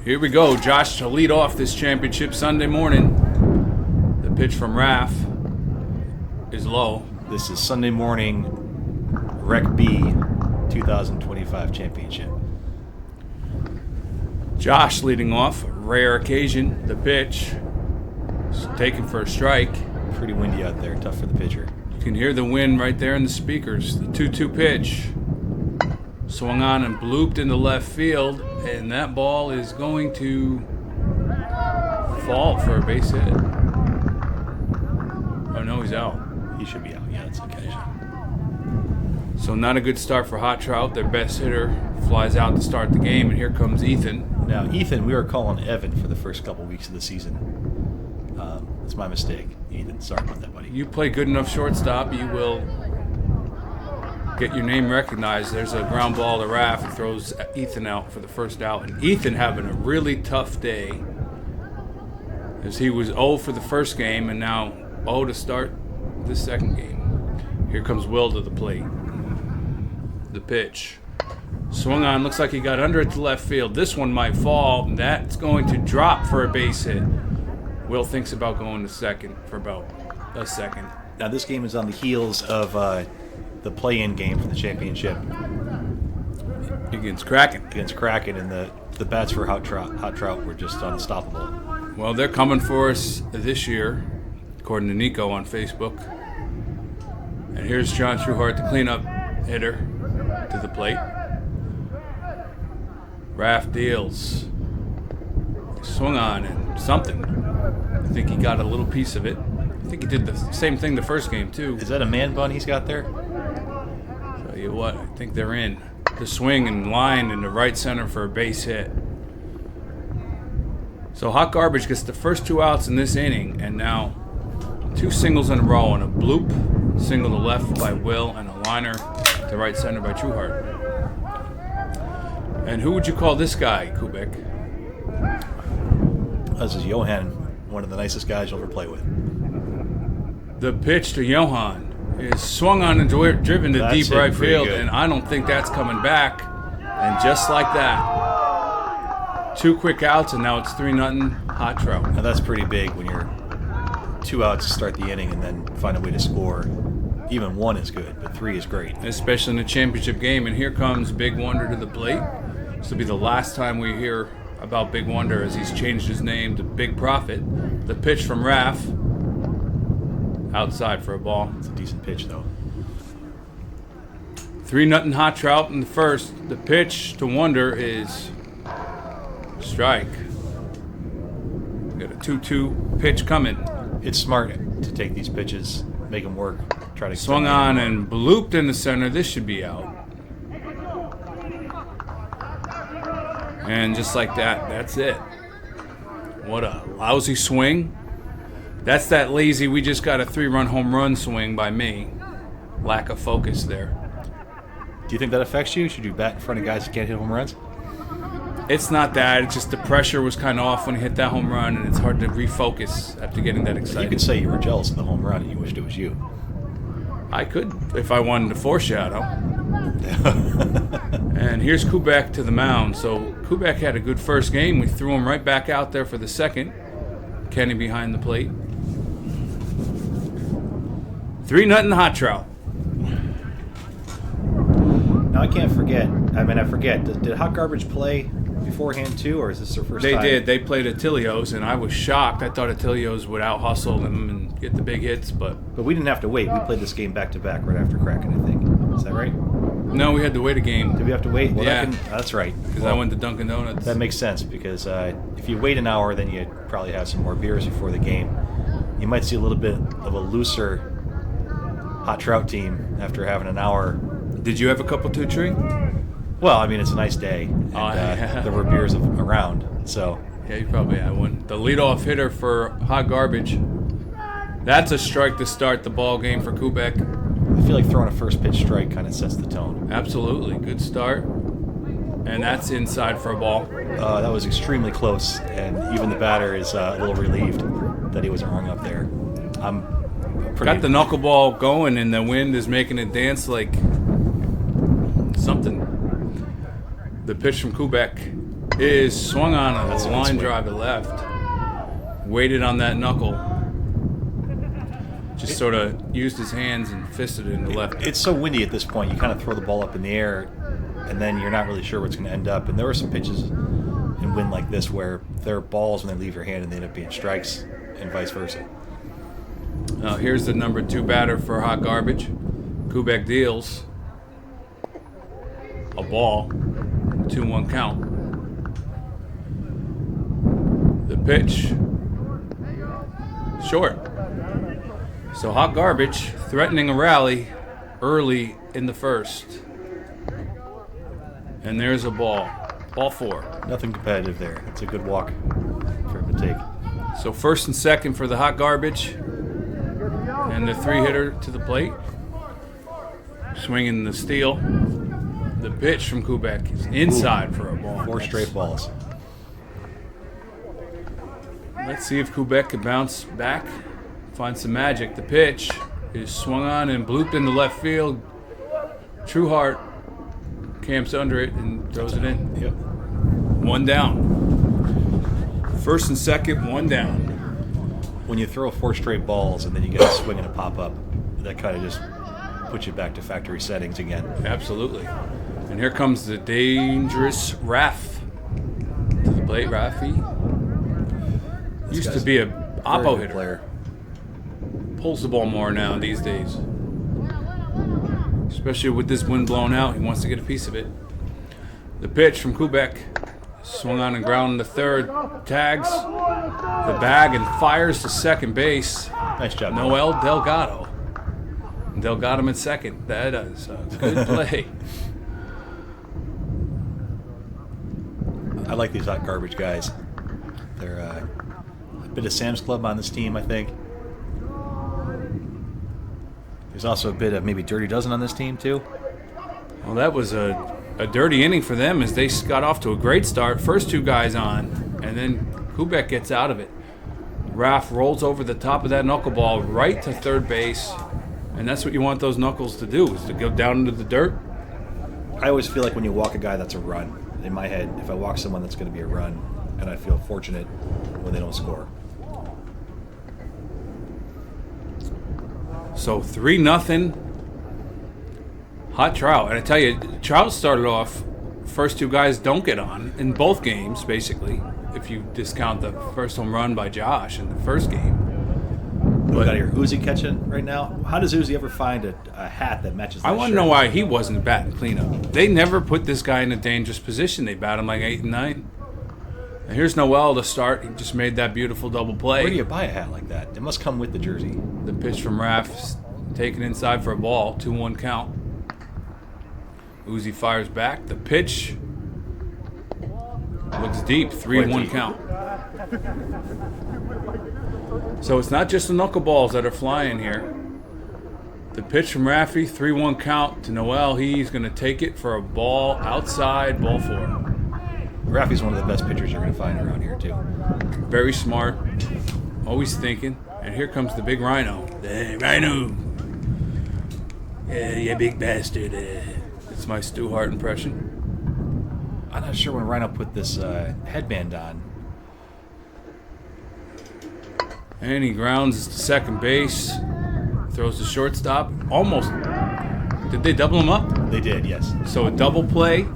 Here we go. Josh to lead off this championship Sunday morning. The pitch from Raff is low. This is Sunday morning, Rec B 2025 championship. Josh leading off. Rare occasion. The pitch is taken for a strike. Pretty windy out there. Tough for the pitcher. You can hear the wind right there in the speakers. The 2-2 pitch. Swung on and blooped into left field, and that ball is going to fall for a base hit. Oh no, he's out. He should be out. Yeah, that's okay. So not a good start for Hot Trout. Their best hitter flies out to start the game, and here comes Ethan. Now, Ethan, we were calling Evan for the first couple weeks of the season. It's my mistake, Ethan. Sorry about that, buddy. You play good enough shortstop, you will get your name recognized. There's a ground ball to Raff and throws Ethan out for the first out. And Ethan having a really tough day, as he was 0 for the first game and now 0 to start the second game. Here comes Will to the plate. The pitch. Swung on, looks like he got under it to left field. This one might fall. That's going to drop for a base hit. Will thinks about going to second for about a second. Now, this game is on the heels of the play-in game for the championship Against Kraken. And the bats for Hot Trout were just unstoppable. Well, they're coming for us this year, according to Nico on Facebook. And here's John Trueheart, the cleanup hitter, to the plate. Raff deals. Swung on and something. I think he got a little piece of it. I think he did the same thing the first game, too. Is that a man bun he's got there? Tell you what, I think they're in. The swing and line in the right center for a base hit. So Hot Garbage gets the first 2 outs in this inning, and now 2 singles in a row, and a bloop single to left by Will, and a liner to right center by Trueheart. And who would you call this guy, Kubek? This is Johan, one of the nicest guys you'll ever play with. The pitch to Johan is swung on and driven to deep right field, and I don't think that's coming back. And just like that, 2 quick outs, and now it's 3-0 Hot Trout. Now that's pretty big when you're 2 outs to start the inning and then find a way to score. Even 1 is good, but 3 is great. Especially in a championship game. And here comes Big Wonder to the plate. This will be the last time we hear about Big Wonder, as he's changed his name to Big Profit. The pitch from Raff. Outside for a ball. It's a decent pitch, though. 3-0 Hot Trout in the first. The pitch to Wonder is strike. Got a 2-2 pitch coming. It's smart to take these pitches, make them work, try to swung on and blooped in the center. This should be out. And just like that, that's it. What a lousy swing. That's that lazy, we just got a 3-run home run swing by me. Lack of focus there. Do you think that affects you? Should you bat in front of guys who can't hit home runs? It's not that. It's just the pressure was kind of off when he hit that home run, and it's hard to refocus after getting that excited. You could say you were jealous of the home run and you wished it was you. I could, if I wanted to foreshadow. And here's Kubek to the mound. So Kubek had a good first game. We threw him right back out there for the second. Kenny behind the plate. 3-0 Hot Trout. Now I can't forget. I forget. Did Hot Garbage play beforehand too, or is this their first time? They did. They played Attilio's, and I was shocked. I thought Attilio's would out-hustle them and get the big hits, but we didn't have to wait. We played this game back-to-back right after Kraken, I think. Is that right? No, we had to wait a game. Did we have to wait? Well, yeah. That's right. Because I went to Dunkin' Donuts. That makes sense, because if you wait an hour, then you probably have some more beers before the game. You might see a little bit of a looser Hot Trout team after having an hour. Did you have a couple to drink? Well, I mean, it's a nice day. And, yeah. There were beers around, so. Yeah, you probably had one. The leadoff hitter for Hot Garbage. That's a strike to start the ball game for Kubek. I feel like throwing a first pitch strike kind of sets the tone. Absolutely. Good start. And that's inside for a ball. That was extremely close, and even the batter is a little relieved that he wasn't rung up there. Got the knuckleball going, and the wind is making it dance like something. The pitch from Kubek is swung on a That's a good line swing. drive to left. Waited on that knuckle. Just sort of used his hands and fisted it in the left. It's so windy at this point. You kind of throw the ball up in the air, and then you're not really sure where it's going to end up. And there were some pitches in wind like this where there are balls when they leave your hand and they end up being strikes, and vice versa. Now here's the number 2 batter for Hot Garbage. Kubek deals a ball, 2-1 count. The pitch, short. So Hot Garbage threatening a rally early in the first. And there's a ball. Ball 4. Nothing competitive there. It's a good walk for him to take. So first and second for the Hot Garbage. And the 3-hitter to the plate. Swinging the steal. The pitch from Kubek is inside for a ball. 4 straight balls. Let's see if Kubek can bounce back, find some magic. The pitch is swung on and blooped into left field. Trueheart camps under it and throws it in. Yep. 1 down. First and second, 1 down. When you throw 4 straight balls and then you get a swing and a pop-up, that kind of just puts you back to factory settings again. Absolutely. And here comes the dangerous Raff to the plate. Raffy used to be a oppo hitter. Player. Pulls the ball more now these days. Especially with this wind blowing out, he wants to get a piece of it. The pitch from Kubek, swung on and ground to third, tags the bag and fires to second base. Nice job. Noel Delgado. Delgado him at second. That is a good play. I like these Hot Garbage guys. They're a bit of Sam's Club on this team, I think. There's also a bit of maybe Dirty Dozen on this team, too. Well, that was a dirty inning for them as they got off to a great start. First 2 guys on, and then Kubek gets out of it. Raff rolls over the top of that knuckleball right to third base, and that's what you want those knuckles to do, is to go down into the dirt. I always feel like when you walk a guy, that's a run. In my head, if I walk someone, that's going to be a run, and I feel fortunate when they don't score. So 3-0 Hot Trout. And I tell you, Trout started off, first 2 guys don't get on in both games, basically, if you discount the first home run by Josh in the first game. We got here Uzi catching right now. How does Uzi ever find a hat that matches that I want to shirt? know why he wasn't batting cleanup. They never put this guy in a dangerous position. They bat him like 8 and 9. And here's Noel to start. He just made that beautiful double play. Where do you buy a hat like that? It must come with the jersey. The pitch from Raff taken inside for a ball. 2-1 count. Uzi fires back. The pitch looks deep. 3-1 count. So it's not just the knuckleballs that are flying here. The pitch from Raffy, 3-1 count to Noel. He's going to take it for a ball outside, ball 4. Raffy's one of the best pitchers you're going to find around here, too. Very smart. Always thinking. And here comes the big Rhino. The Rhino. Yeah, you big bastard. It's my Stu Hart impression. I'm not sure when Rhino put this headband on. And he grounds to second base. Throws to shortstop. Almost. Did they double him up? They did, yes. So a double play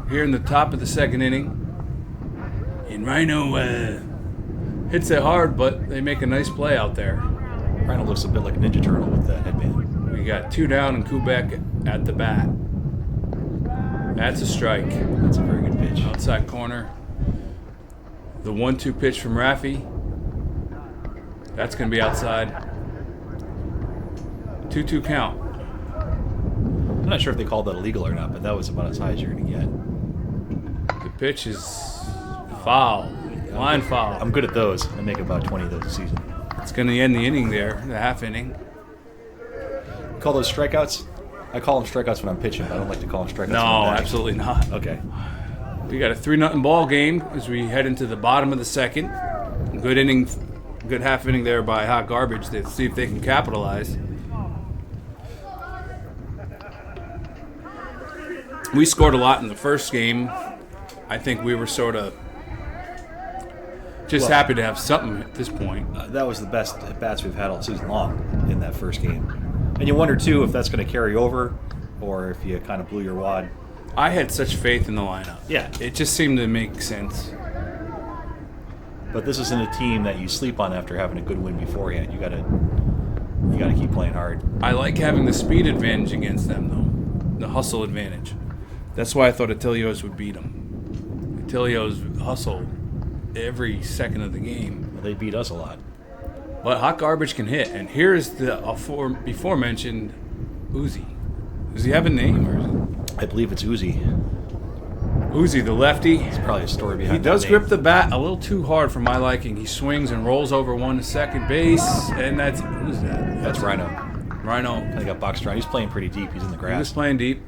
here in the top of the second inning. And Rhino hits it hard, but they make a nice play out there. Rhino looks a bit like a Ninja Turtle with that headband. We got 2 down and Kubek at the bat. That's a strike. That's a very good pitch. Outside corner. The 1-2 pitch from Raffy. That's going to be outside. 2-2 count. I'm not sure if they called that illegal or not, but that was about as high as you're going to get. The pitch is foul. Line foul. I'm good at those. I make about 20 of those a season. It's going to end the inning there, the half inning. You call those strikeouts? I call them strikeouts when I'm pitching. I don't like to call them strikeouts when No, I'm batting. absolutely not. Okay. We got a 3-0 ball game as we head into the bottom of the second. Good inning, good half inning there by Hot Garbage to see if they can capitalize. We scored a lot in the first game. I think we were sort of just happy to have something at this point. That was the best at-bats we've had all season long in that first game. And you wonder, too, if that's going to carry over or if you kind of blew your wad. I had such faith in the lineup. Yeah. It just seemed to make sense. But this isn't a team that you sleep on after having a good win beforehand. You gotta keep playing hard. I like having the speed advantage against them, though. The hustle advantage. That's why I thought Atilios would beat them. Atilios hustle every second of the game. Well, they beat us a lot. But hot garbage can hit. And here's the before mentioned Uzi. Does he have a name? Or is it? I believe it's Uzi. Uzi, the lefty. There's probably a story behind He that does name. grip the bat a little too hard for my liking. He swings and rolls over one to second base, and that's who's that? That's Rhino. Rhino. Kind of got boxed around. He's playing pretty deep. He's in the He was grass. playing deep.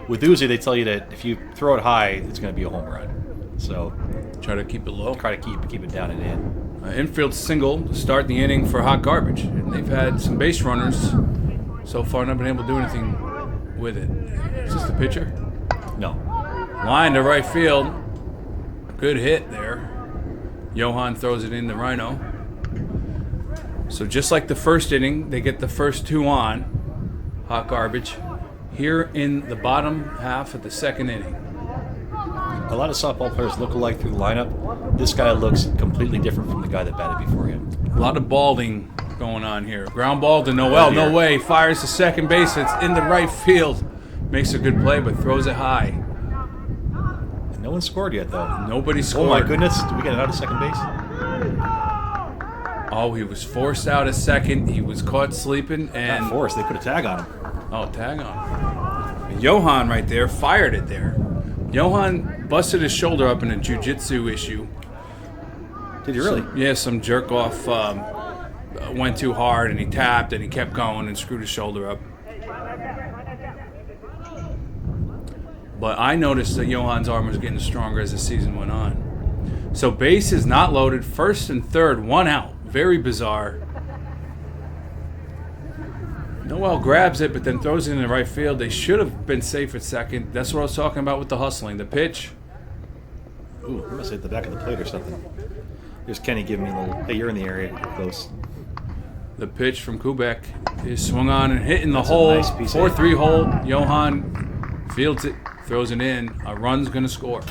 With Uzi, they tell you that if you throw it high, it's going to be a home run. So Try to keep it low. try to keep it down and in. Infield single to start the inning for hot garbage, and they've had some base runners so far, not been able to do anything with it. Is this the pitcher? No. Line to right field. Good hit there. Johan throws it in the Rhino. So just like the first inning, they get the first two on. Hot garbage. Here in the bottom half of the second inning. A lot of softball players look alike through the lineup. This guy looks completely different from the guy that batted before him. A lot of balding going on here. Ground ball to Noel. No way. Fires to second base. It's in the right field. Makes a good play, but throws it high. No one scored yet, though. Nobody Oh, scored. my goodness. Did we get it out of second base? Oh, he was forced out at second. He was caught sleeping. And Not forced. They put a tag on him. oh, tag on. And Johan right there fired it there. Johan busted his shoulder up in a jiu-jitsu issue. Did he really? Yeah, some jerk off went too hard and he tapped and he kept going and screwed his shoulder up. But I noticed that Johan's arm was getting stronger as the season went on. So base is not loaded. First and third, one out. Very bizarre. Noel grabs it, but then throws it in the right field. They should have been safe at second. That's what I was talking about with the hustling. The pitch. Ooh, he must hit the back of the plate or something. There's Kenny giving me a little, hey, you're in the area. You're close. The pitch from Kubek is swung on and hit in the That's a hole. nice piece of 4-3 hole. Johan fields it, throws it in. A run's going to score.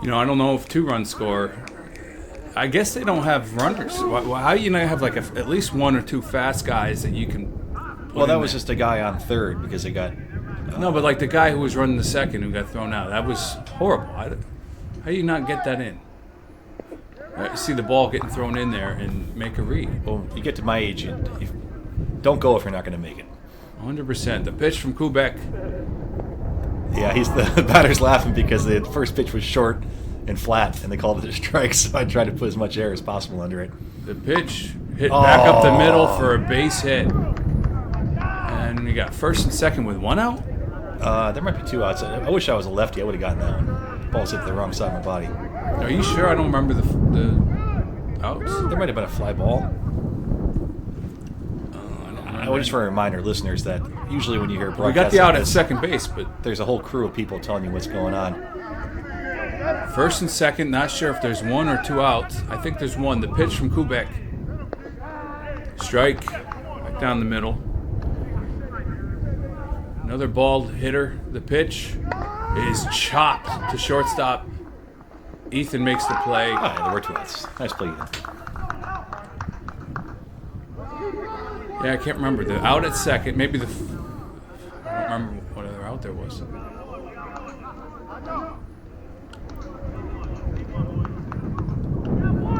You know, I don't know if 2 runs score. I guess they don't have runners. How do you not have like at least 1 or 2 fast guys that you can put Well, that in was there? just a guy on third because they got... No, but like the guy who was running the second who got thrown out. That was horrible. How do you not get that in? See the ball getting thrown in there and make a read. Well, you get to my age, you don't go if you're not going to make it. 100%. The pitch from Kubek. Yeah, he's the batter's laughing because the first pitch was short and flat, and they called it a strike, so I tried to put as much air as possible under it. The pitch hit back up the middle for a base hit. And you got first and second with 1 out? There might be 2 outs. I wish I was a lefty. I would have gotten that one. Ball's hit the wrong side of my body. Are you sure? I don't remember the outs. There might have been a fly ball. I don't I remember. just want to remind our listeners that usually when you hear We broadcasts got the out like at this, second base, but there's a whole crew of people telling you what's going on. first and second, not sure if there's 1 or 2 outs. I think there's 1. The pitch from Kubek. Strike. Back down the middle. Another ball hitter. The pitch is chopped to shortstop. Ethan makes the play. Oh, yeah, there were 2 outs. Nice play, Ethan. Yeah, I can't remember. The out at second. Maybe I don't remember what other out there was.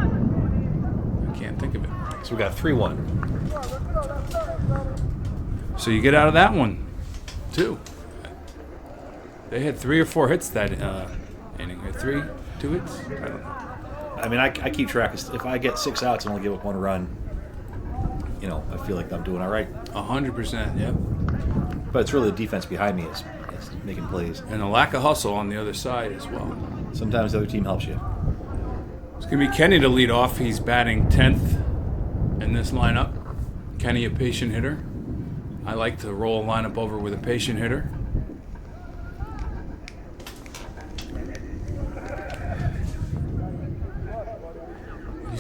I can't think of it. So we got 3-1. So you get out of that one, too. They had 3 or 4 hits that inning. Or 2 hits? I don't know. I mean, I keep track. If I get 6 outs and only give up 1 run, you know, I feel like I'm doing all right. 100%, yep. But it's really the defense behind me is making plays. And a lack of hustle on the other side as well. Sometimes the other team helps you. It's going to be Kenny to lead off. He's batting 10th in this lineup. Kenny, a patient hitter. I like to roll a lineup over with a patient hitter.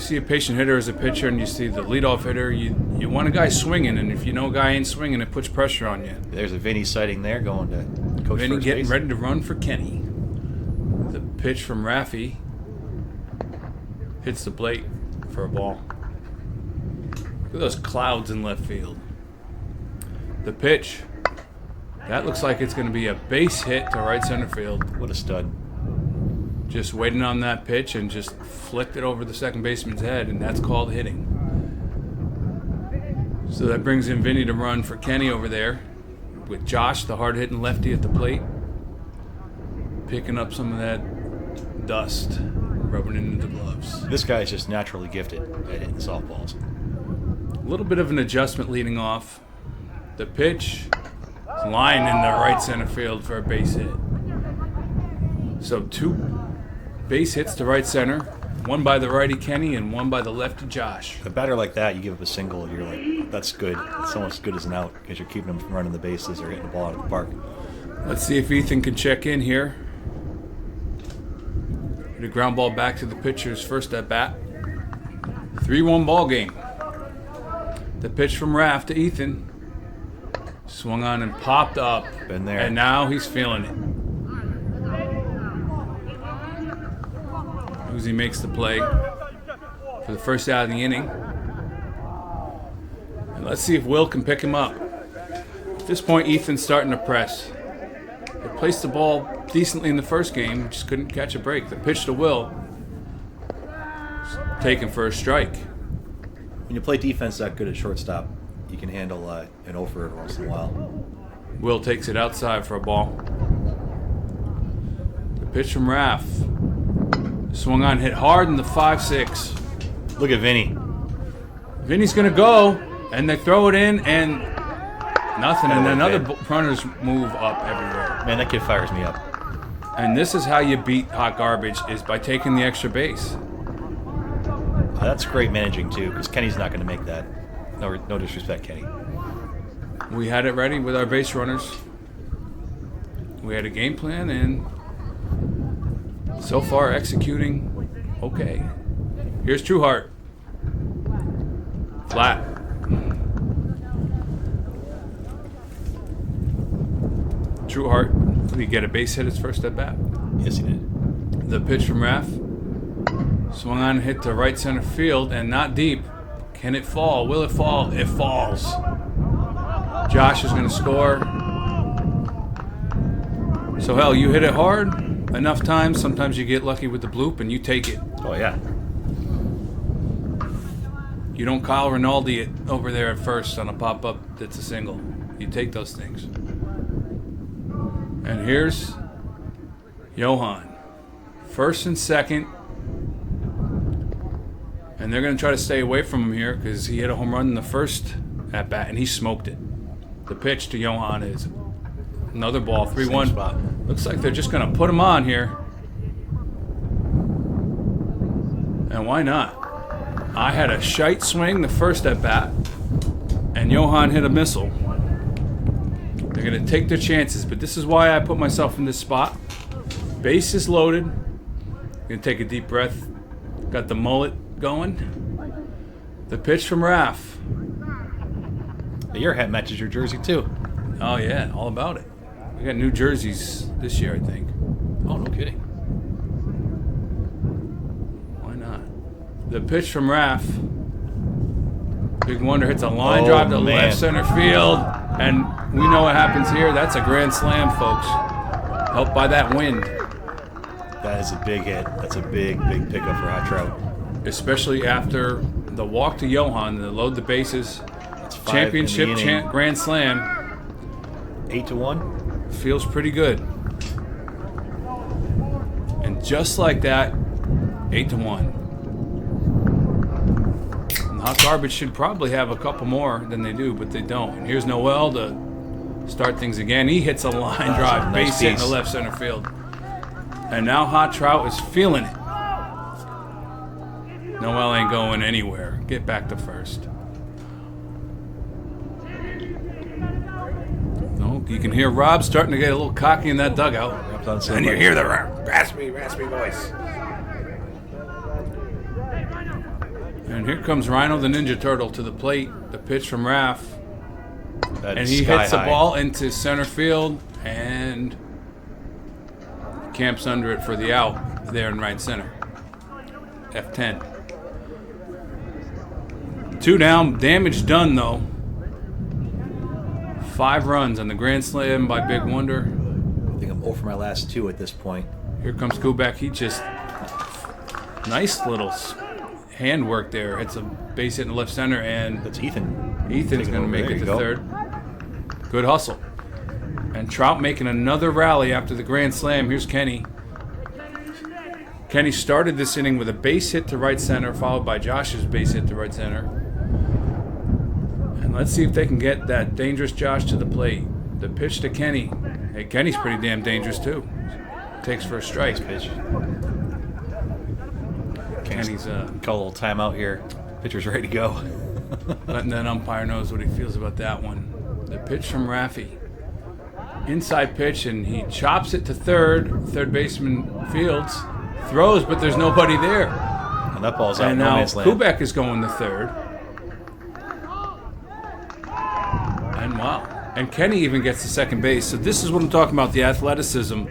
see a patient hitter as a pitcher and you see the leadoff hitter, you want a guy swinging, and if you know a guy ain't swinging, it puts pressure on you. There's a Vinny sighting there going to coach Vinny first getting base. ready to run for Kenny. The pitch from Raffy hits the plate for a ball. Look at those clouds in left field. The pitch, that looks like it's going to be a base hit to right center field. What a stud. Just waiting on that pitch and just flicked it over the second baseman's head, and that's called hitting. So that brings in Vinny to run for Kenny over there with Josh, the hard-hitting lefty at the plate, picking up some of that dust, rubbing it into the gloves. This guy is just naturally gifted at hitting softballs. A little bit of an adjustment leading off. The pitch is lined in the right center field for a base hit. So 2 base hits to right center, one by the righty Kenny and one by the lefty Josh. A batter like that, you give up a single, you're like, that's good. It's almost as good as an out because you're keeping them from running the bases or hitting the ball out of the park. Let's see if Ethan can check in here. The ground ball back to the pitcher's first at bat. 3-1 ball game. The pitch from Raff to Ethan. Swung on and popped up. Been there. And now he's feeling it. Uzi makes the play for the first out of the inning. And let's see if Will can pick him up. At this point, Ethan's starting to press. They placed the ball decently in the first game, just couldn't catch a break. The pitch to Will, taken for a strike. When you play defense that good at shortstop, you can handle an over every once in a while. Will takes it outside for a ball. The pitch from Raff. Swung on, hit hard in the 5-6. Look at Vinny. Vinny's going to go, and they throw it in, and nothing. And another runners move up everywhere. Man, that kid fires me up. And this is how you beat hot garbage, is by taking the extra base. That's great managing, too, because Kenny's not going to make that. No disrespect, Kenny. We had it ready with our base runners. We had a game plan, and so far executing okay. Here's Trueheart. Flat. Trueheart, did he get a base hit his first at bat? Yes, he did. The pitch from Raff. Swung on, hit to right center field, and not deep. Can it fall? Will it fall? It falls. Josh is going to score. So, hell, you hit it hard enough times, sometimes you get lucky with the bloop, and you take it. Oh, yeah. You don't Kyle Rinaldi it over there at first on a pop-up that's a single. You take those things. And here's Johan. First and second. And they're going to try to stay away from him here because he hit a home run in the first at-bat, and he smoked it. The pitch to Johan is another ball, 3-1. Looks like they're just going to put him on here. And why not? I had a shite swing the first at-bat, and Johan hit a missile. They're going to take their chances, but this is why I put myself in this spot. Base is loaded. Going to take a deep breath. Got the mullet going. The pitch from Raff. Your hat matches your jersey, too. Oh, yeah, all about it. We got new jerseys this year, I think. Oh, no kidding. Why not? The pitch from Raff. Big Wonder hits a line drive to left center field. And we know what happens here. That's a grand slam, folks. Helped by that wind. That is a big hit. That's a big, big pickup for Hot Trout. Especially after the walk to Johan, the load the bases. That's Championship grand slam. 8-1. Feels pretty good. And just like that, 8-1. And Hot Garbage should probably have a couple more than they do, but they don't. And here's Noel to start things again. He hits a line drive, base hit in the left center field. And now Hot Trout is feeling it. Noel ain't going anywhere. Get back to first. No, you can hear Rob starting to get a little cocky in that dugout. And you hear the raspy voice. And here comes Rhino the Ninja Turtle to the plate. The pitch from Raff. That And is he sky hits the high. ball into center field and camps under it for the out there in right center. F10. 2 down. Damage done, though. 5 runs on the grand slam by Big Wonder. I think I'm 0 for my last 2 at this point. Here comes Kubek. He just... Nice little handwork there. Hits a base hit in the left center, and That's Ethan. Ethan's going to make There it you to go. third. Good hustle. And Trout making another rally after the grand slam. Here's Kenny. Kenny started this inning with a base hit to right center, followed by Josh's base hit to right center. And let's see if they can get that dangerous Josh to the plate. The pitch to Kenny. Hey, Kenny's pretty damn dangerous, too. Takes for a strike. Pitch. Kenny's Call a little timeout here. Pitcher's ready to go. letting that umpire knows what he feels about that one. The pitch from Raffy. Inside pitch, and he chops it to third. Third baseman Fields throws, but there's nobody there. And that ball's out. And No now man's land. Kubek is going to third. And wow. And Kenny even gets to second base. So this is what I'm talking about, the athleticism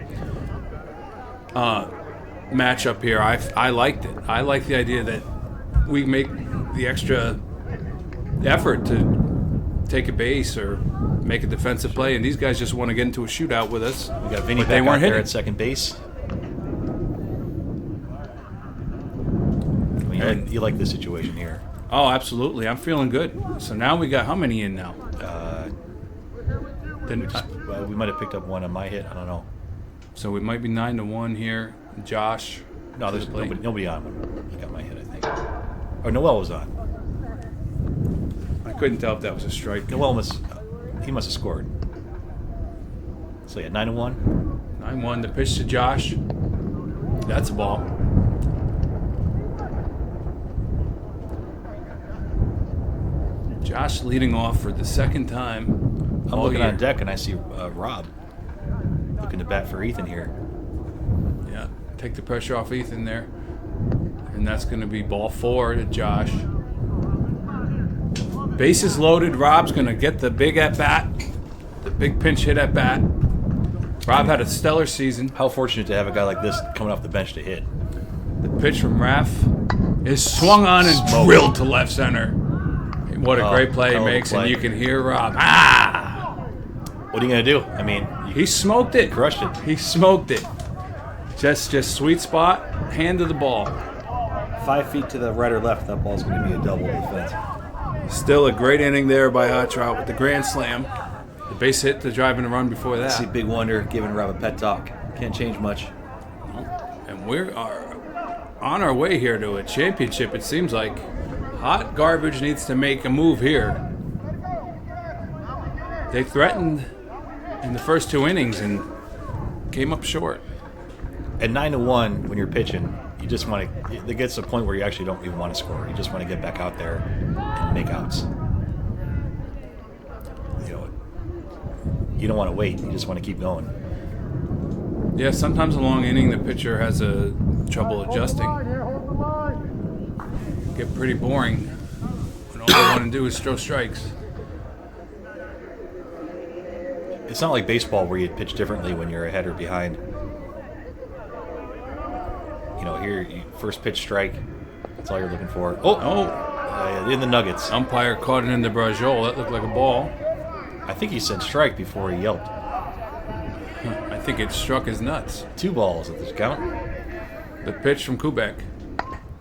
matchup here. I liked it. I like the idea that we make the extra effort to take a base or make a defensive play, and these guys just want to get into a shootout with us. We got Vinny But they back out weren't there hitting. at second base. I mean, And- you like this situation here. Oh, absolutely. I'm feeling good. So now we got how many in now? Then, We might have picked up one on my hit. I don't know. so we might be 9-1 here. Josh. No, there's to the plate. nobody on when I got my hit, I think. Oh, Noel was on. I couldn't tell if that was a strike. Noel must have scored. So yeah, 9-1. 9-1. The pitch to Josh. That's a ball. Josh leading off for the second time. I'm all looking year. on deck and I see Rob looking to bat for Ethan here. Yeah, take the pressure off Ethan there. And that's going to be ball 4 to Josh. Bases loaded. Rob's going to get the big at-bat. The big pinch hit at-bat. Rob had a stellar season. How fortunate to have a guy like this coming off the bench to hit. The pitch from Raff is swung on and Smoke. drilled to left center. What a great play he hell of a makes, play. and you can hear Rob. Ah! What are you going to do? I mean, He smoked it. crushed it. He smoked it. Just sweet spot, hand to the ball. 5 feet to the right or left, that ball's going to be a double defense. Still a great inning there by Trout with the grand slam. The base hit to drive in a run before that. See Big Wonder giving Rob a pet talk. Can't change much. And we are on our way here to a championship, it seems like. Hot Garbage needs to make a move here. They threatened in the first 2 innings and came up short. At 9-1, when you're pitching, you just want to. It gets to a point where you actually don't even want to score. You just want to get back out there and make outs. You don't want to wait. You just want to keep going. Yeah, sometimes a long inning, the pitcher has a trouble adjusting. Get pretty boring when all they want to do is throw strikes. It's not like baseball where you pitch differently when you're ahead or behind. Here, first pitch strike. That's all you're looking for. In the Nuggets. Umpire caught it in the brajol. That looked like a ball. I think he said strike before he yelped. I think it struck his nuts. 2 balls at this count. The pitch from Kubek.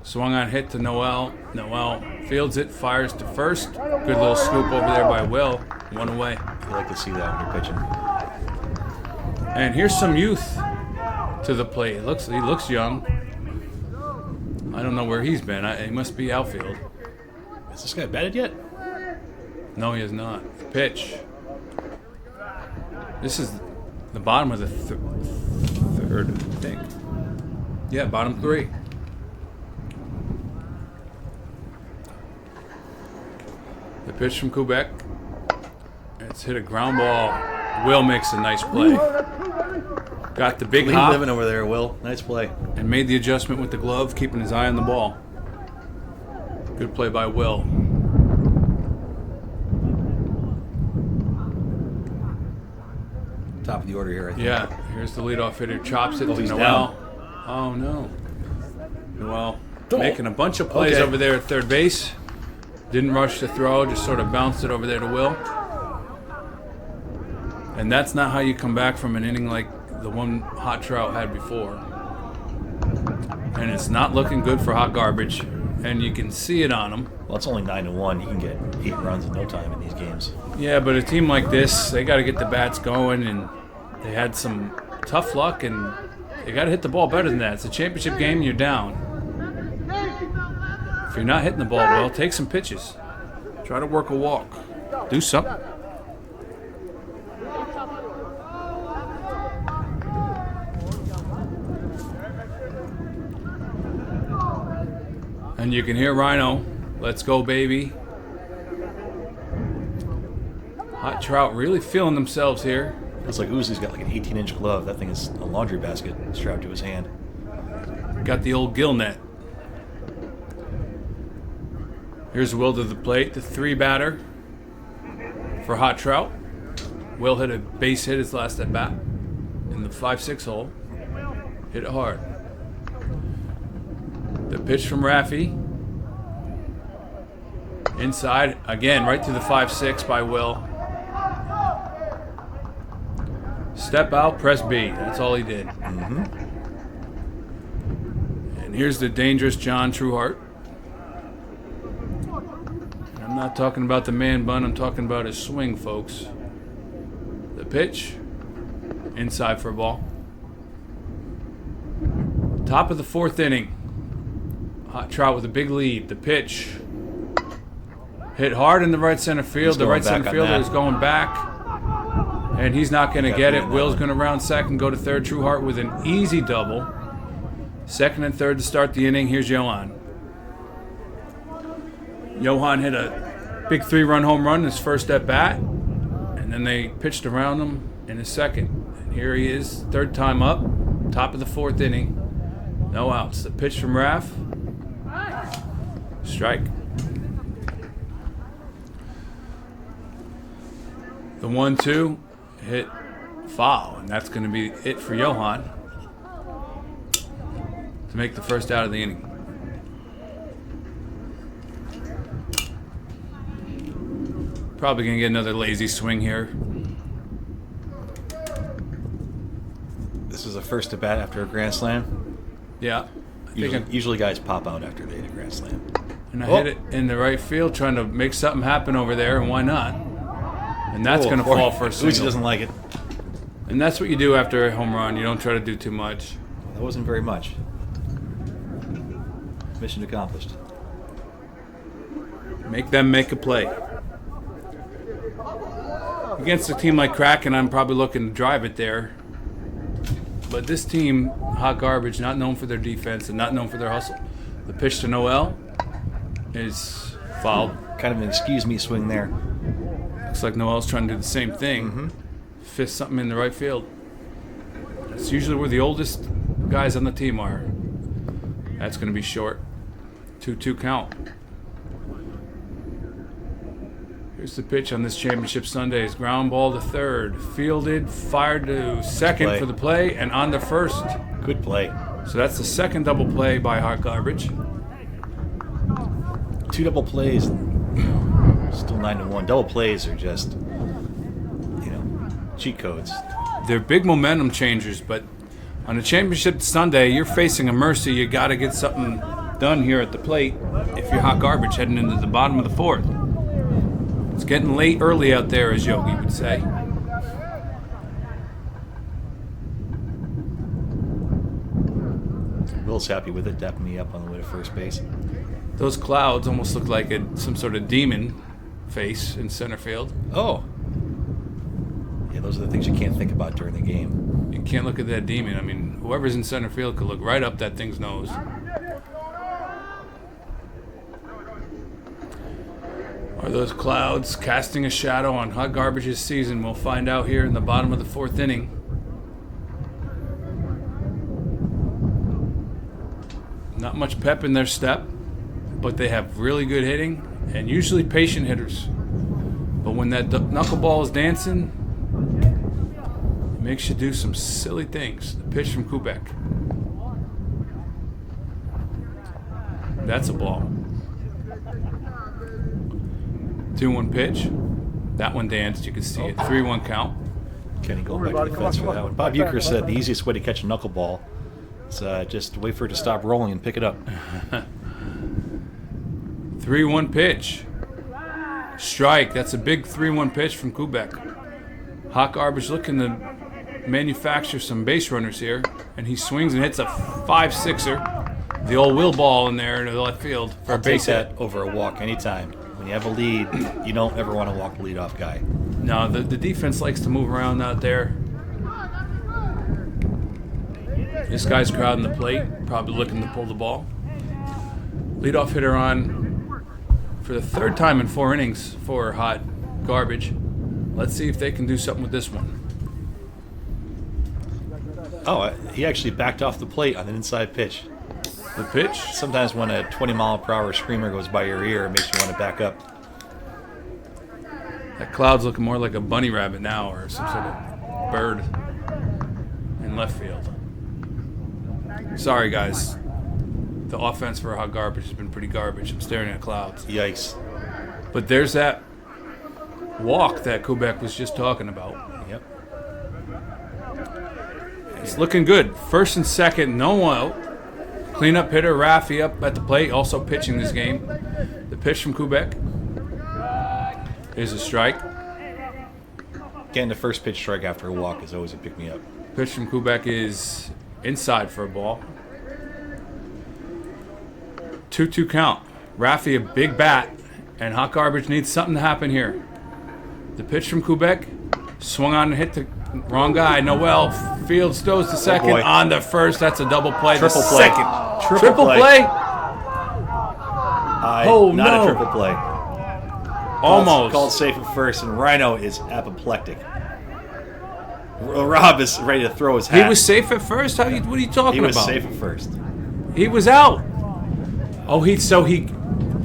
Swung on hit to Noel. Noel fields it, fires to first. Good little scoop over there by Will. 1 away. You like to see that when you're pitching. And here's some youth to the plate. He looks young. I don't know where he's been. He must be outfield. Has this guy batted yet? No, he has not. Pitch. This is the bottom of the third, I think. Yeah, bottom 3. The pitch from Kubek. It's hit a ground ball. Will makes a nice play. Got the big Clean hop living over there, Will. Nice play. and made the adjustment with the glove, keeping his eye on the ball. Good play by Will. Top of the order here, I think. Yeah, here's the leadoff hitter. Chops it to he's Noel. down. Oh, no. Noel making a bunch of plays over there at third base. Didn't rush the throw, just sort of bounced it over there to Will. And that's not how you come back from an inning like the one Hot Trout had before. And it's not looking good for Hot Garbage. And you can see it on him. Well, it's only 9-1. You can get 8 runs in no time in these games. Yeah, but a team like this, they got to get the bats going, and they had some tough luck, and they got to hit the ball better than that. It's a championship game, and you're down. If you're not hitting the ball well, take some pitches. Try to work a walk. Do something. And you can hear Rhino. Let's go, baby. Hot Trout really feeling themselves here. Looks like Uzi's got like an 18-inch glove. That thing is a laundry basket strapped to his hand. Got the old gill net. Here's Will to the plate, the 3 batter for Hot Trout. Will hit a base hit his last at bat in the 5-6 hole. Hit it hard. The pitch from Raffy. Inside, again, right to the 5-6 by Will. Step out, press B. That's all he did. Mm-hmm. And here's the dangerous John Trueheart. I'm not talking about the man bun. I'm talking about his swing, folks. The pitch. Inside for a ball. Top of the 4th inning. Hot Trout with a big lead. The pitch. Hit hard in the right center field. The right center fielder is going back. And he's not going to get it. Will's going to round second, go to third. Trueheart with an easy double. Second and third to start the inning. Here's Johan. Johan hit a big 3-run home run in his first at bat. And then they pitched around him in his second. And here he is, third time up. Top of the 4th inning. No outs. The pitch from Raff. Strike. The 1-2 hit foul, and that's going to be it for Johan to make the first out of the inning. Probably going to get another lazy swing here. This is a first at bat after a grand slam. Yeah. Usually guys pop out after they hit a grand slam. And I hit it in the right field, trying to make something happen over there, and why not? And that's going to fall for a single. Uzi doesn't like it. And that's what you do after a home run. You don't try to do too much. That wasn't very much. Mission accomplished. Make them make a play. Against a team like Kraken, I'm probably looking to drive it there. But this team, Hot Garbage, not known for their defense and not known for their hustle. The pitch to Noel is fouled. Kind of an excuse me swing there. Looks like Noel's trying to do the same thing. Mm-hmm. Fist something in the right field. That's usually where the oldest guys on the team are. That's going to be short. 2-2 count. Here's the pitch on this championship Sunday's ground ball to third. Fielded, fired to second for the play, and on to first. Good play. So that's the second double play by Hot Garbage. 2 double plays. Still 9-1. Double plays are just, cheat codes. They're big momentum changers, but on a championship Sunday, you're facing a mercy. You got to get something done here at the plate if you're Hot Garbage heading into the bottom of the 4th. It's getting late early out there, as Yogi would say. Will's happy with it, dapping me up on the way to first base. Those clouds almost look like some sort of demon face in center field. Oh. Yeah, those are the things you can't think about during the game. You can't look at that demon. I mean, whoever's in center field could look right up that thing's nose. Are those clouds casting a shadow on Hot Garbage's season? We'll find out here in the bottom of the 4th inning. Not much pep in their step. but they have really good hitting and usually patient hitters. But when that knuckleball is dancing, it makes you do some silly things. The pitch from Kubek. That's a ball. 2-1 pitch. That one danced. You can see it. 3-1 count. Kenny going back to the fence for that one. Bob Uecker said the easiest way to catch a knuckleball is just wait for it to stop rolling and pick it up. 3-1 pitch. Strike. That's a big 3-1 pitch from Kubek. Hot Garbage looking to manufacture some base runners here, and he swings and hits a 5-6er. The old wheel ball in there to the left field for a base hit. Over a walk anytime. When you have a lead, you don't ever want to walk the leadoff guy. No, the defense likes to move around out there. This guy's crowding the plate, probably looking to pull the ball. Leadoff hitter on for the third time in 4 innings for Hot Garbage. Let's see if they can do something with this one. Oh, he actually backed off the plate on an inside pitch. The pitch? Sometimes when a 20-mile-per-hour screamer goes by your ear, it makes you want to back up. That cloud's looking more like a bunny rabbit now or some sort of bird in left field. Sorry, guys. The offense for Hot Garbage has been pretty garbage. I'm staring at clouds. Yikes. But there's that walk that Kubek was just talking about. Yep. It's looking good. First and second, no out. Cleanup hitter, Rafi up at the plate, also pitching this game. The pitch from Kubek is a strike. Getting the first pitch strike after a walk is always a pick-me-up. Pitch from Kubek is inside for a ball. 2-2 count. Rafi a big bat, and Hot Garbage needs something to happen here. The pitch from Kubek swung on and hit the wrong guy. Noel Fields throws to second on the first. That's a double play. Triple the play. Second. Triple play. Oh, not no. a triple play. Almost. Called safe at first, and Rhino is apoplectic. Rob is ready to throw his hat. He was safe at first? What are you talking about? He was safe at first. He was out. Oh, he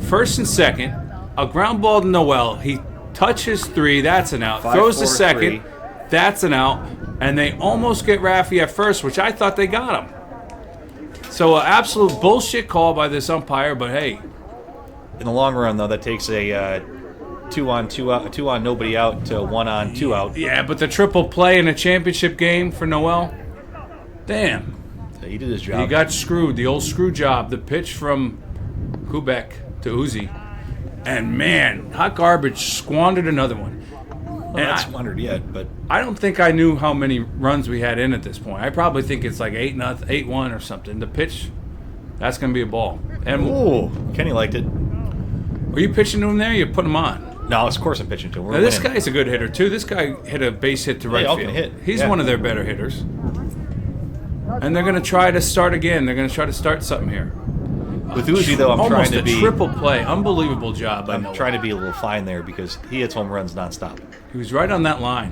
first and second, a ground ball to Noel. He touches 3, that's an out. Throws to second, that's an out. And they almost get Rafi at first, which I thought they got him. So an absolute bullshit call by this umpire, but hey. In the long run, though, that takes a 2-on nobody out to 1-on 2 out. Yeah, but the triple play in a championship game for Noel, damn. So he did his job. He got screwed, the old screw job. The pitch from Kubek to Uzi. And man, Hot Garbage squandered another one. Well, not squandered yet, but I don't think I knew how many runs we had in at this point. I probably think it's like 8-0, 8-1 or something. The pitch, that's going to be a ball. And Kenny liked it. Are you pitching to him there? Or you put him on? No, of course I'm pitching to him. Now, this guy's a good hitter too. This guy hit a base hit to right all field. can hit. He's one of their better hitters. And they're going to try to start again. They're going to try to start something here. With Uzi, though, I'm Almost trying to be a triple play. Unbelievable job by I'm Noel. trying to be a little fine there because he hits home runs nonstop. He was right on that line.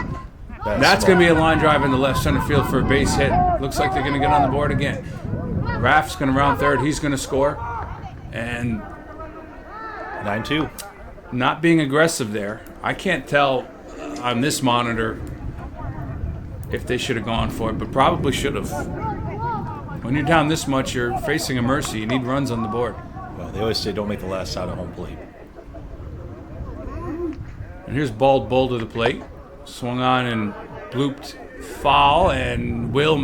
That's going to be a line drive in the left center field for a base hit. Looks like they're going to get on the board again. Raph's going to round third. He's going to score. And 9-2. Not being aggressive there. I can't tell on this monitor if they should have gone for it, but probably should have. When you're down this much, you're facing a mercy. You need runs on the board. Well, they always say don't make the last out of home plate. And here's Bald Bull to the plate. Swung on and blooped foul, and Will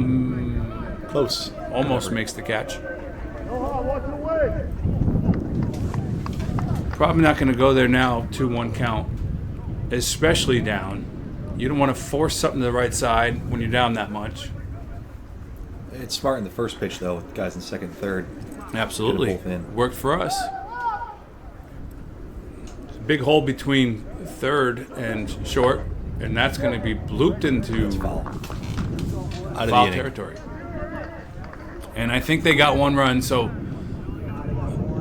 Close. almost makes the catch. Probably not going to go there now, 2-1 count, especially down. You don't want to force something to the right side when you're down that much. It's smart in the first pitch, though, with guys in second and third. Absolutely. Both in. Worked for us. Big hole between third and short, and that's going to be blooped into Foul. Out of foul the inning. territory. And I think they got 1 run, so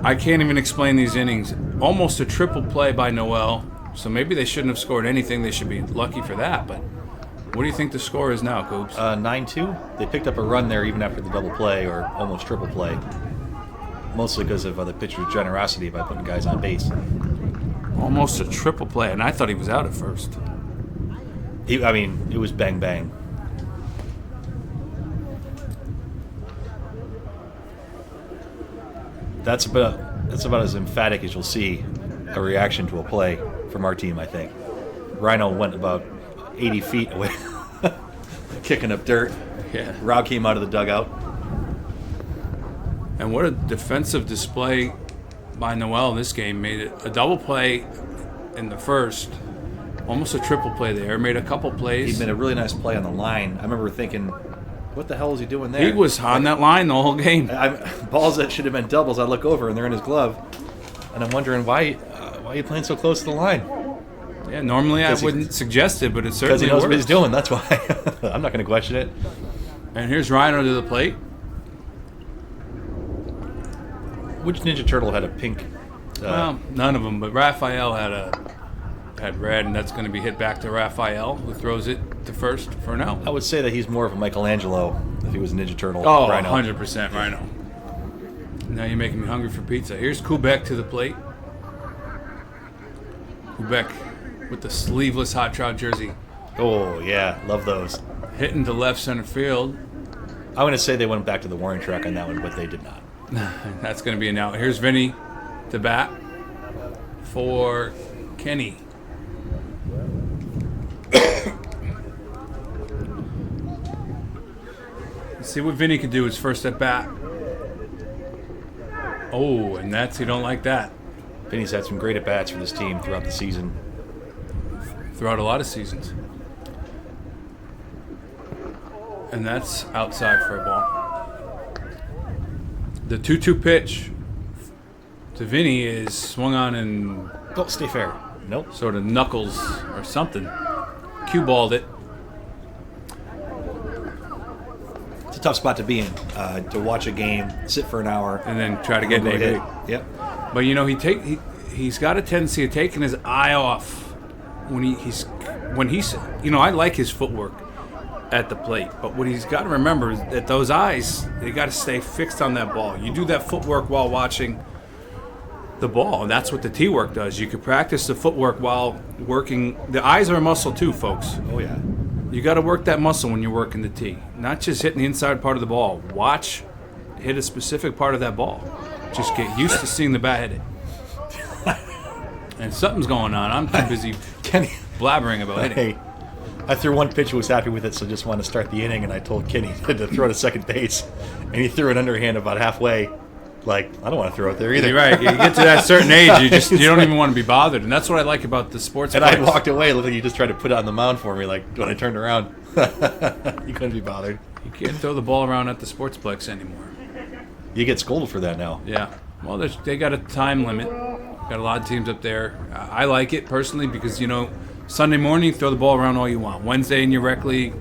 I can't even explain these innings. Almost a triple play by Noel, so maybe they shouldn't have scored anything. They should be lucky for that, but what do you think the score is now, Coops? 9-2. They picked up a run there even after the double play or almost triple play. mostly because of the pitcher's generosity by putting guys on base. Almost a triple play, and I thought he was out at first. It was bang bang. That's about as emphatic as you'll see a reaction to a play from our team, I think. Rhino went about 80 feet away, kicking up dirt. Yeah. Rob came out of the dugout. And what a defensive display by Noel in this game. Made it a double play in the first, almost a triple play there. Made a couple plays. He made a really nice play on the line. I remember thinking, what the hell is he doing there? He was on that line the whole game. Balls that should have been doubles, I look over and they're in his glove. And I'm wondering why are you playing so close to the line? Yeah, normally I wouldn't suggest it, but it certainly because he knows works. what he's doing. That's why. I'm not going to question it. And here's Rhino to the plate. Which Ninja Turtle had a pink? Well, none of them, but Raphael had red, and that's going to be hit back to Raphael, who throws it to first for an out. I would say that he's more of a Michelangelo if he was a Ninja Turtle. Oh, Rhino. 100% Rhino. Now you're making me hungry for pizza. Here's Kubek to the plate. Kubek with the sleeveless Hot Trout jersey. Oh, yeah. Love those. Hitting to left center field. I'm going to say they went back to the warning track on that one, but they did not. That's going to be an out. Here's Vinny to bat for Kenny. Let's see what Vinny can do his first at bat. Oh, and you don't like that. Vinny's had some great at-bats for this team throughout the season. Throughout a lot of seasons. And that's outside for a ball. The 2-2 pitch to Vinny is swung on and Don't stay fair. Nope. sort of knuckles or something. Cue-balled it. It's a tough spot to be in. To watch a game, sit for an hour, And then try to get go an hit. hit. Yep. But you know, he's got a tendency of taking his eye off when he's I like his footwork at the plate, but what he's got to remember is that those eyes, they got to stay fixed on that ball. You do that footwork while watching the ball, and that's what the tee work does. You could practice the footwork while working. The eyes are a muscle too, folks. Oh, yeah. You got to work that muscle when you're working the tee, not just hitting the inside part of the ball. Watch, hit a specific part of that ball. Just get used to seeing the bat hit it. And something's going on. I'm too busy Kenny, blabbering about hitting. hey, I threw one pitch and was happy with it, so just wanted to start the inning, and I told Kenny to throw to second base, and he threw an underhand about halfway. Like, I don't want to throw it there either. You're right. You get to that certain age, you don't even want to be bothered, and that's what I like about the sports. And players. I walked away. It looked like you just tried to put it on the mound for me. Like, when I turned around, you couldn't be bothered. You can't throw the ball around at the sportsplex anymore. You get scolded for that now. Yeah. Well, they got a time limit. Got a lot of teams up there. I like it personally because, Sunday morning, you throw the ball around all you want. Wednesday in your rec league.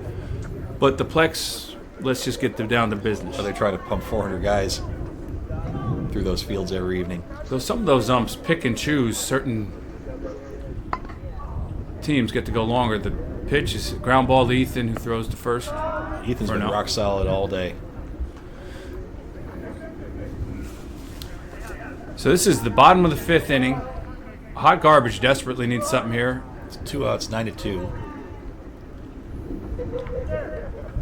But the Plex, let's just get them down to business. So they try to pump 400 guys through those fields every evening. So some of those umps pick and choose. Certain teams get to go longer. The pitch is ground ball to Ethan, who throws to first. Ethan's For been now. rock solid all day. So this is the bottom of the fifth inning. Hot Garbage desperately needs something here. It's 2 outs, 9-2.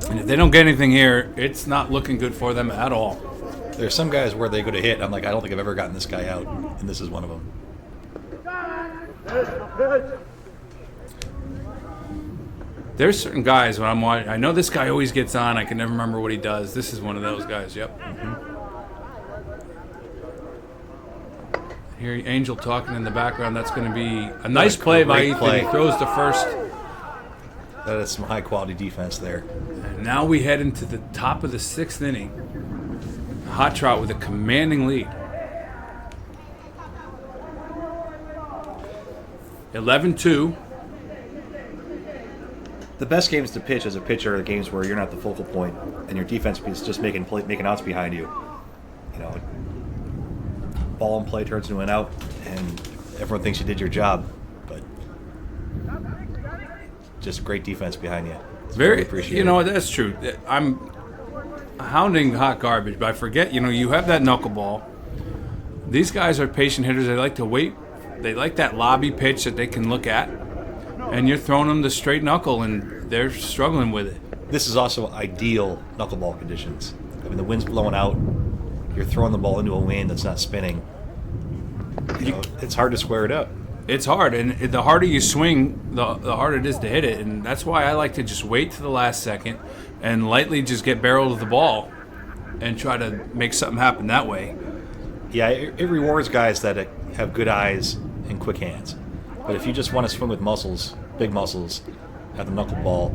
And if they don't get anything here, it's not looking good for them at all. There's some guys where they go to hit. I'm like, I don't think I've ever gotten this guy out, and this is one of them. There's certain guys when I'm watching. I know this guy always gets on. I can never remember what he does. This is one of those guys. Yep. Hear Angel talking in the background. That's going to be a nice play by great Ethan. play. He throws to first. That is some high-quality defense there. And now we head into the top of the sixth inning. Hot Trout with a commanding lead. 11-2. The best games to pitch as a pitcher are the games where you're not the focal point and your defense is just making outs behind you. Ball in play turns into an out, and everyone thinks you did your job, but just great defense behind you. It's Very appreciated. That's true. I'm hounding Hot Garbage, but I forget, you have that knuckleball. These guys are patient hitters. They like to wait. They like that lobby pitch that they can look at. And you're throwing them the straight knuckle, and they're struggling with it. This is also ideal knuckleball conditions. I mean, the wind's blowing out. You're throwing the ball into a wind that's not spinning. It's hard to square it up. It's hard, and the harder you swing, the harder it is to hit it. And that's why I like to just wait to the last second and lightly just get barreled of the ball and try to make something happen that way. Yeah, it rewards guys that have good eyes and quick hands. But if you just want to swing with muscles, big muscles, have the knuckleball,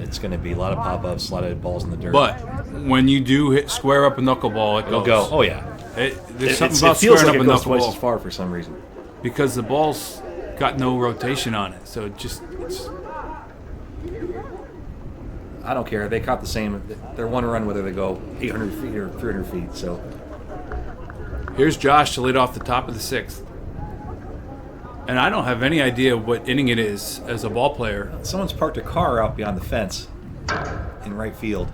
it's going to be a lot of pop-ups, a lot of balls in the dirt. But when you do hit square up a knuckleball, it It'll goes. go. Oh, yeah. There's something about it feels squaring like up it a goes twice as knuckleball far for some reason. because the ball's got no rotation on it. So it's I don't care. They count the same. They're one run whether they go 800 feet or 300 feet. So here's Josh to lead off the top of the 6th. And I don't have any idea what inning it is as a ball player. someone's parked a car out beyond the fence in right field.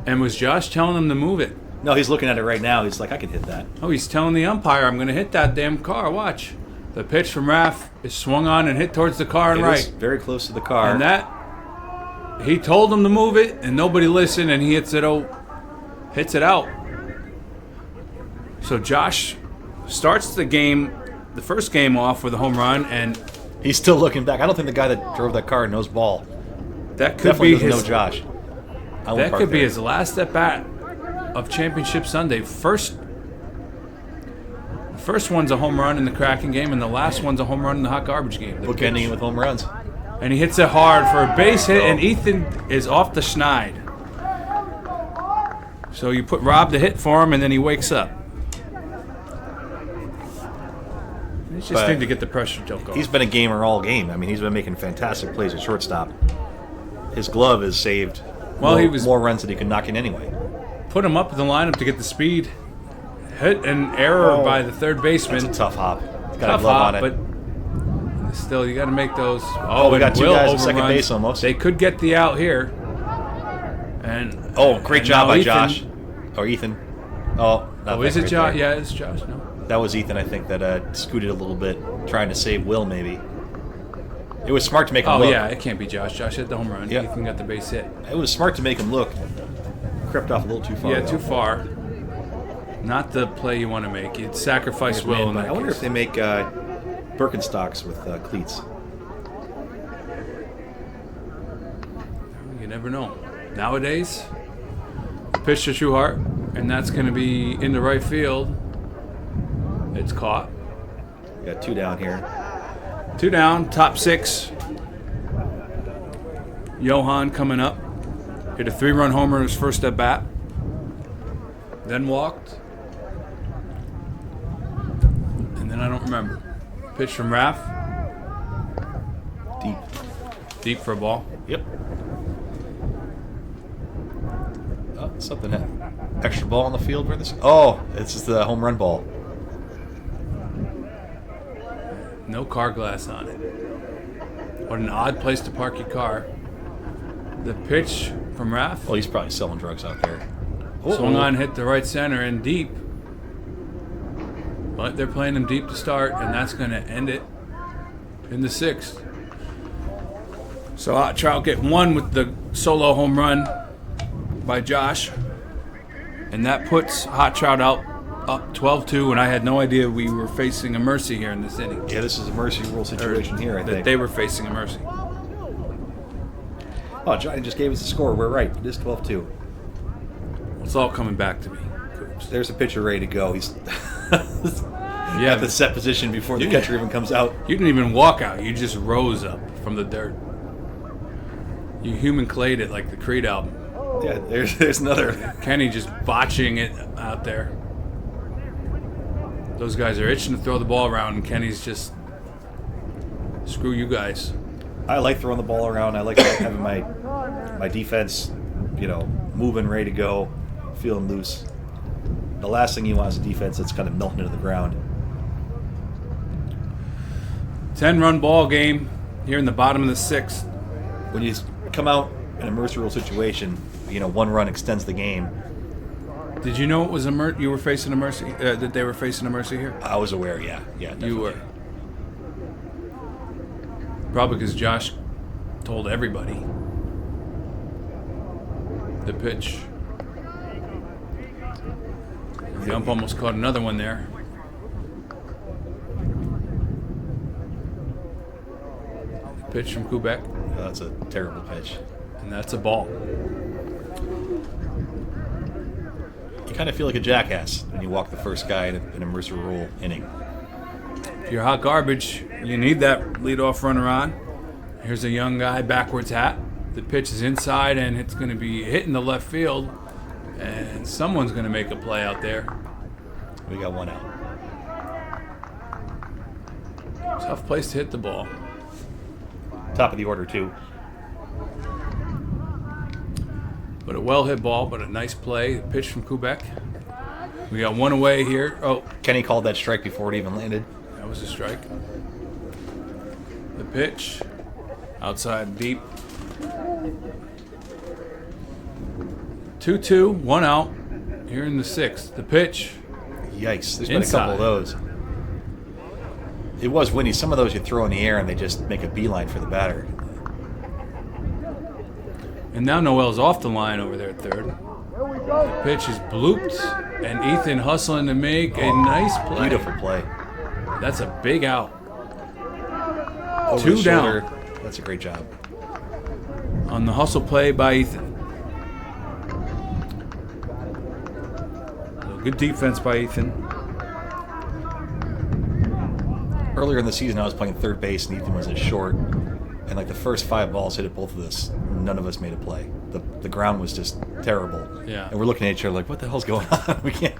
And was Josh telling him to move it? No, he's looking at it right now. He's like, I can hit that. Oh, he's telling the umpire, I'm going to hit that damn car. Watch. The pitch from Raff is swung on and hit towards the car and It is right. very close to the car. And that, he told him to move it, and nobody listened, and he hits it out. So Josh starts the first game off with a home run, and He's still looking back. I don't think the guy that drove that car knows ball. that could Definitely be doesn't his know Josh. I won't that park could be there. his last at bat of Championship Sunday. First one's a home run in the Kraken game, and the last one's a home run in the hot garbage game. The bookending pitch. it with home runs. And he hits it hard for a base hit, and Ethan is off the schneid. So you put Rob to hit for him, and then he wakes up. You just But need to get the pressure joke off. He's been a gamer all game. I mean, he's been making fantastic plays at shortstop. His glove has saved more runs than he could knock in anyway. Put him up in the lineup to get the speed. Hit an error by the third baseman. It's a tough hop. He's got Tough a glove hop, on it. but still, you got to make those. Oh, we got and two Will guys at second overruns. base almost. They could get the out here. And Great and job now by Ethan- Josh. Or Ethan. Oh, not Is that it right Josh? there. Yeah, it's Josh. No. That was Ethan, I think, that scooted a little bit, trying to save Will, maybe. It was smart to make him Oh look. yeah, it can't be Josh. Josh hit the home run. Yeah. Ethan got the base hit. It was smart to make him look. Crept off a little too far. Yeah, though. too far. Not the play you want to make. You'd sacrifice Man, Will in but that I wonder case. if they make Birkenstocks with cleats. You never know. Nowadays, pitch to Trueheart, and that's going to be in the right field. It's caught. We got two down here. 2 down, top 6. Johan coming up. Hit a 3-run homer in his first at bat. Then walked. And then I don't remember. Pitch from Raff. Deep. Deep for a ball. Yep. Oh, something. Extra ball on the field for this? Oh, it's just the home run ball. No car glass on it. What an odd place to park your car. The pitch from Raff. Well, he's probably selling drugs out there. Swung on, hit the right center and deep. But they're playing him deep to start, and that's going to end it in the 6th. So Trout get 1 with the solo home run by Josh. And that puts Hot Trout out up 12-2, and I had no idea we were facing a mercy here in this inning. Yeah, this is a mercy rule situation here, I That think. they were facing a mercy. Oh, Johnny just gave us the score. We're right. It is 12-2. It's all coming back to me. There's a pitcher ready to go. He's Yeah, at the set position before the catcher even comes out. you didn't even walk out. You just rose up from the dirt. You human clayed it like the Creed album. Yeah, there's another. Kenny just botching it out there. Those guys are itching to throw the ball around, and Kenny's just, screw you guys. I like throwing the ball around. I like having my defense, moving, ready to go, feeling loose. The last thing you want is a defense that's kind of melting into the ground. 10-run ball game here in the bottom of the 6th. When you come out in a mercy rule situation, 1 run extends the game. Did you know it was you were facing a mercy? That they were facing a mercy here? I was aware, yeah. Yeah, definitely. You were. Probably because Josh told everybody. The pitch. The ump almost caught another one there. Pitch from Quebec. Oh, that's a terrible pitch. And that's a ball. You kind of feel like a jackass when you walk the first guy in a Mercer Rule inning. If you're hot garbage, you need that leadoff runner on. Here's a young guy, backwards hat. The pitch is inside, and it's going to be hitting the left field. And someone's going to make a play out there. We got one out. Tough place to hit the ball. Top of the order, too. But a well-hit ball, but a nice play. Pitch from Quebec. We got one away here. Oh, Kenny called that strike before it even landed. that was a strike. The pitch. Outside deep. 2-2, one out. Here in the sixth. The pitch. Yikes. There's been a couple of those. It was windy. Some of those you throw in the air and they just make a beeline for the batter. And now Noel's off the line over there at third. The pitch is blooped, and Ethan hustling to make a nice play. Beautiful play. That's a big out. Over Two the down. shoulder. That's a great job. On the hustle play by Ethan. So good defense by Ethan. Earlier in the season, I was playing third base, and Ethan was at short. And like the first 5 balls hit at both of us, none of us made a play. The ground was just terrible. Yeah. And we're looking at each other like, what the hell's going on? We can't.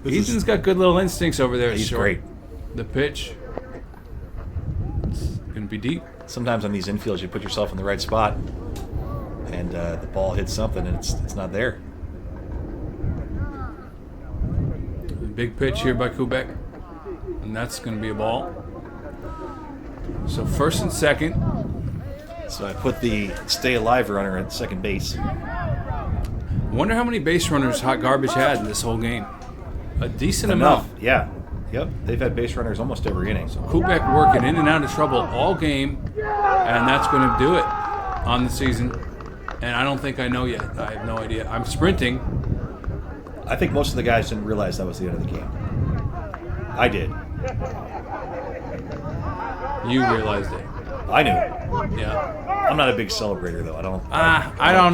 Ethan's got good little instincts over there. He's short. great. The pitch. It's going to be deep. Sometimes on these infields, you put yourself in the right spot, and the ball hits something, and it's not there. Big pitch here by Quebec. And that's going to be a ball. So first and second. So I put the stay alive runner at second base. Wonder how many base runners Hot Garbage had in this whole game. A decent Enough. amount. Yeah. Yep. They've had base runners almost every inning. Quebec working in and out of trouble all game, and that's going to do it on the season. And I don't think I know yet. I have no idea. I'm sprinting. I think most of the guys didn't realize that was the end of the game. I did. You realized it. I knew. Yeah. I'm not a big celebrator, though. I don't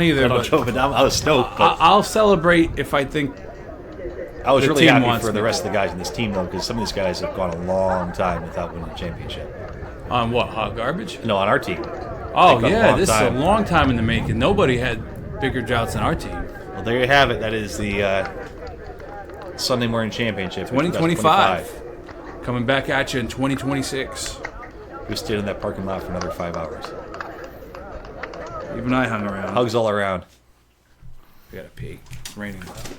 either. I don't But joke, but I was stoked. But I'll celebrate if I think I was the really team happy wants for the me rest of the guys in this team, though, because some of these guys have gone a long time without winning a championship. on what, Hot Garbage? No, on our team. Oh, They've gone a yeah, long this time. is a long time in the making. Nobody had bigger droughts than our team. Well, there you have it. That is the Sunday morning championship. 2025. Coming back at you in 2026. We stayed in that parking lot for another 5 hours. Even I hung around. Hugs all around. We gotta pee. It's raining out here.